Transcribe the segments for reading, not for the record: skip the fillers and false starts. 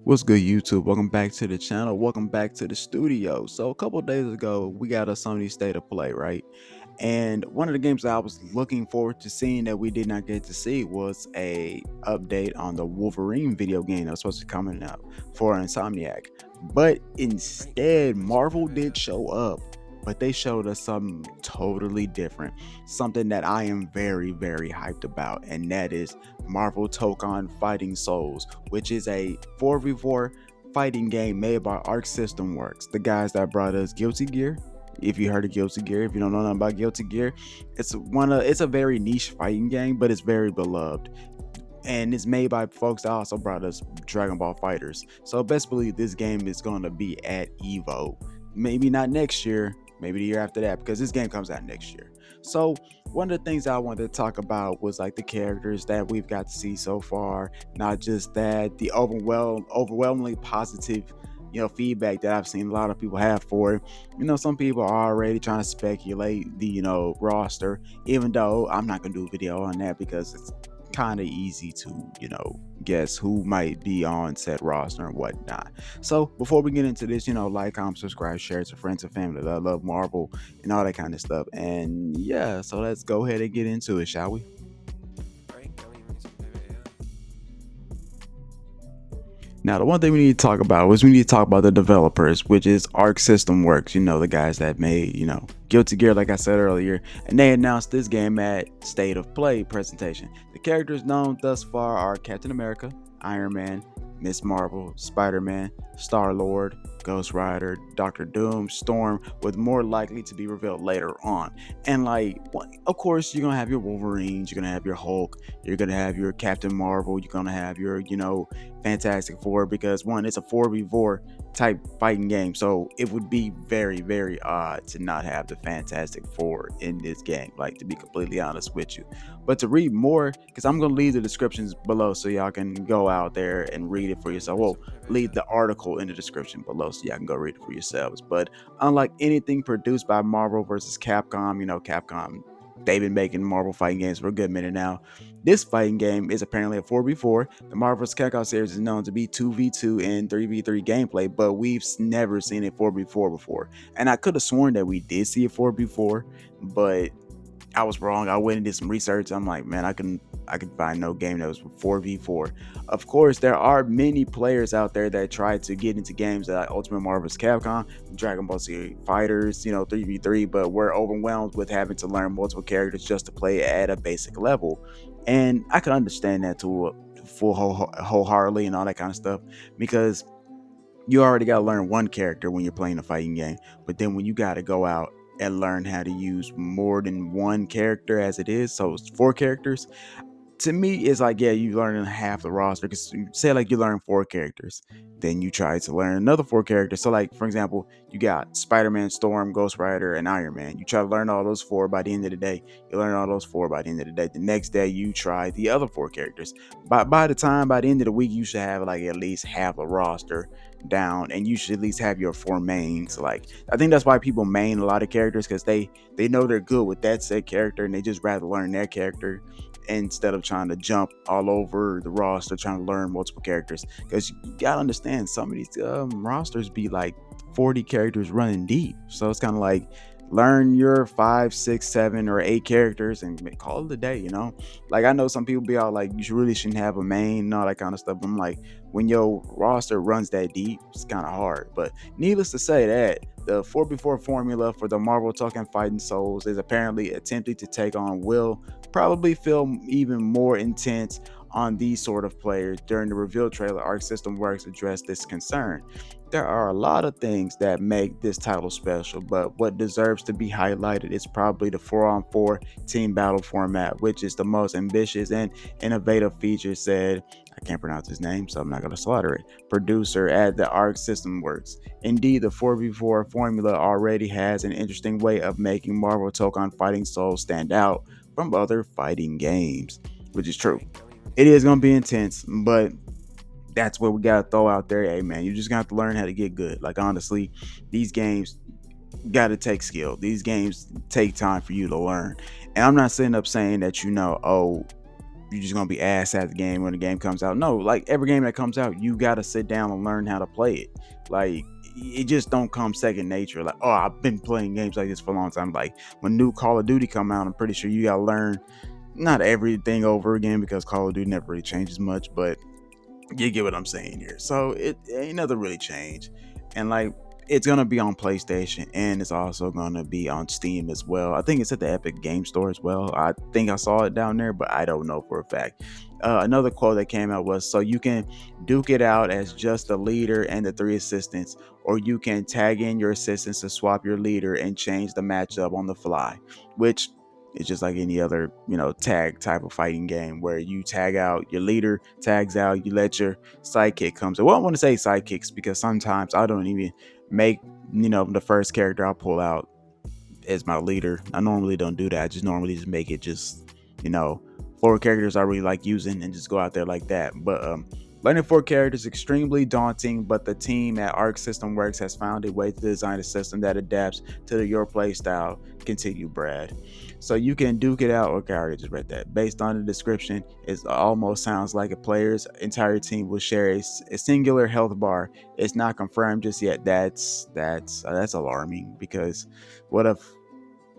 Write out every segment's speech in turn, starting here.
What's good, YouTube? Welcome back to the channel. Welcome back to the studio. So a couple days ago, we got a Sony State of Play, right? And one of the games that I was looking forward to seeing that we did not get to see was a update on the Wolverine video game that was supposed to be coming out for Insomniac. But instead, Marvel did show up, but they showed us something totally different. Something that I am very, very hyped about, and that is Marvel Tokon Fighting Souls, which is a 4v4 fighting game made by Arc System Works, the guys that brought us Guilty Gear. If you heard of Guilty Gear, if you don't know nothing about Guilty Gear, it's a very niche fighting game, but it's very beloved. And it's made by folks that also brought us Dragon Ball Fighters. So best believe this game is going to be at Evo. Maybe not next year, maybe the year after that, because this game comes out next year. So one of the things I wanted to talk about was like the characters that we've got to see so far. Not just that, the overwhelmingly positive feedback that I've seen a lot of people have for it. Some people are already trying to speculate the roster, even though I'm not gonna do a video on that because it's kind of easy to guess who might be on said roster and whatnot. So before we get into this, like, comment, subscribe, share to friends and family that love Marvel and all that kind of stuff. And yeah, so let's go ahead and get into it, shall we? Now, the one thing we need to talk about was we need to talk about the developers, which is Arc System Works, the guys that made, Guilty Gear, like I said earlier, and they announced this game at State of Play presentation. The characters known thus far are Captain America, Iron Man, Miss Marvel, Spider-Man, Star-Lord, Ghost Rider, Doctor Doom, Storm, with more likely to be revealed later on. And of course, you're gonna have your Wolverines, you're gonna have your Hulk, you're gonna have your Captain Marvel, you're gonna have your, Fantastic Four, because one, it's a 4v4 type fighting game, so it would be very, very odd to not have the Fantastic Four in this game, like, to be completely honest with you. But to read more, because I'm going to leave the descriptions below so y'all can go out there and read it for yourself. Well, leave the article in the description below so y'all can go read it for yourselves. But unlike anything produced by Marvel versus Capcom, Capcom, they've been making Marvel fighting games for a good minute now. This fighting game is apparently a 4v4. The Marvel vs. Capcom series is known to be 2v2 and 3v3 gameplay, but we've never seen a 4v4 before. And I could have sworn that we did see a 4v4, but I was wrong. I went and did some research. I'm like, man, I can find no game that was 4v4. Of course, there are many players out there that try to get into games like Ultimate Marvel vs. Capcom, Dragon Ball Z Fighters, 3v3, but we're overwhelmed with having to learn multiple characters just to play at a basic level. And I can understand that to a full wholeheartedly and all that kind of stuff, because you already got to learn one character when you're playing a fighting game, but then when you got to go out and learn how to use more than one character as it is, so it's four characters, to me, it's like, yeah, you learn half the roster. Because say like you learn four characters, then you try to learn another four characters. So like, for example, you got Spider-Man, Storm, Ghost Rider, and Iron Man. You try to learn all those four by the end of the day. You learn all those four by the end of the day. The next day you try the other four characters. By the end of the week, you should have like at least half a roster down, and you should at least have your four mains. Like, I think that's why people main a lot of characters, because they know they're good with that set character, and they just rather learn their character instead of trying to jump all over the roster trying to learn multiple characters. Because you gotta understand, some of these rosters be like 40 characters running deep, so it's kind of like, learn your 5, 6, 7, or 8 characters and call it a day. Like, I know some people be all like, you really shouldn't have a main and all that kind of stuff. I'm like, when your roster runs that deep, it's kind of hard. But needless to say, that the 4v4 formula for the Marvel Token Fighting Souls is apparently attempting to take on will probably feel even more intense on these sort of players. During the reveal trailer, Arc System Works addressed this concern. There are a lot of things that make this title special, but what deserves to be highlighted is probably the 4-on-4 team battle format, which is the most ambitious and innovative feature, said, I can't pronounce his name, so I'm not going to slaughter it, producer at the Arc System Works. Indeed, the 4v4 formula already has an interesting way of making Marvel Tokon Fighting Souls stand out from other fighting games, which is true. It is going to be intense, but that's what we got to throw out there. Hey, man, you just got to learn how to get good. Like, honestly, these games got to take skill. These games take time for you to learn. And I'm not sitting up saying that, oh, you're just gonna be ass at the game when the game comes out. No, like every game that comes out, you gotta sit down and learn how to play it. Like it just don't come second nature. Like, oh, I've been playing games like this for a long time. Like when new Call of Duty come out, I'm pretty sure you gotta learn not everything over again, because Call of Duty never really changes much, but you get what I'm saying here. So it ain't nothing really changed. And like it's gonna be on PlayStation, and it's also gonna be on Steam as well. I think it's at the Epic Game Store as well. I think I saw it down there, but I don't know for a fact. Another quote that came out was, so you can duke it out as just the leader and the three assistants, or you can tag in your assistants to swap your leader and change the matchup on the fly, which it's just like any other, tag type of fighting game where you tag out, your leader tags out, you let your sidekick come. So, well, I want to say sidekicks because sometimes I don't even make, the first character I pull out as my leader. I normally don't do that. I just normally just make it just, you know, four characters I really like using and just go out there like that. But learning four characters is extremely daunting, but the team at Arc System Works has found a way to design a system that adapts to your play style. Continue, Brad. So you can duke it out. Okay, I already just read that. Based on the description, it almost sounds like a player's entire team will share a singular health bar. It's not confirmed just yet. That's alarming, because what if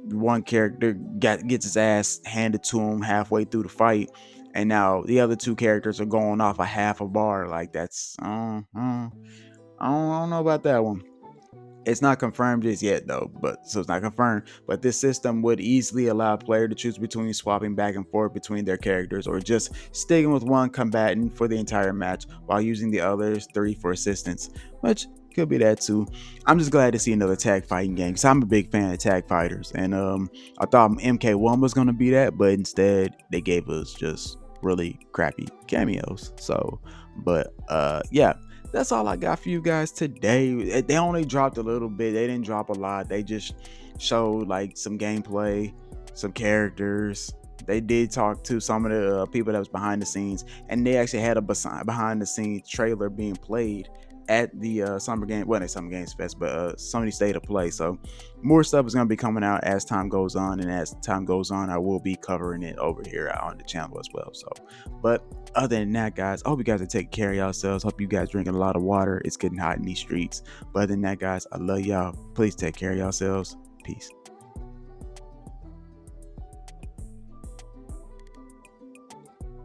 one character gets his ass handed to him halfway through the fight, and now the other two characters are going off a half a bar? Like that's I don't know about that one. It's not confirmed just yet though, but so it's not confirmed. But this system would easily allow a player to choose between swapping back and forth between their characters, or just sticking with one combatant for the entire match while using the others three for assistance, which could be that too. I'm just glad to see another tag fighting game, because I'm a big fan of tag fighters, and I thought MK1 was gonna be that, but instead they gave us just really crappy cameos. So, but yeah, that's all I got for you guys today. They only dropped a little bit. They didn't drop a lot. They just showed like some gameplay, some characters. They did talk to some of the people that was behind the scenes, and they actually had a behind the scenes trailer being played at the Summer Game, well, not Summer Games Fest, but Sony State of Play. So more stuff is going to be coming out as time goes on, and as time goes on, I will be covering it over here on the channel as well. So, but other than that, guys, I hope you guys are taking care of yourselves. Hope you guys drinking a lot of water. It's getting hot in these streets. But other than that, guys, I love y'all. Please take care of yourselves. Peace.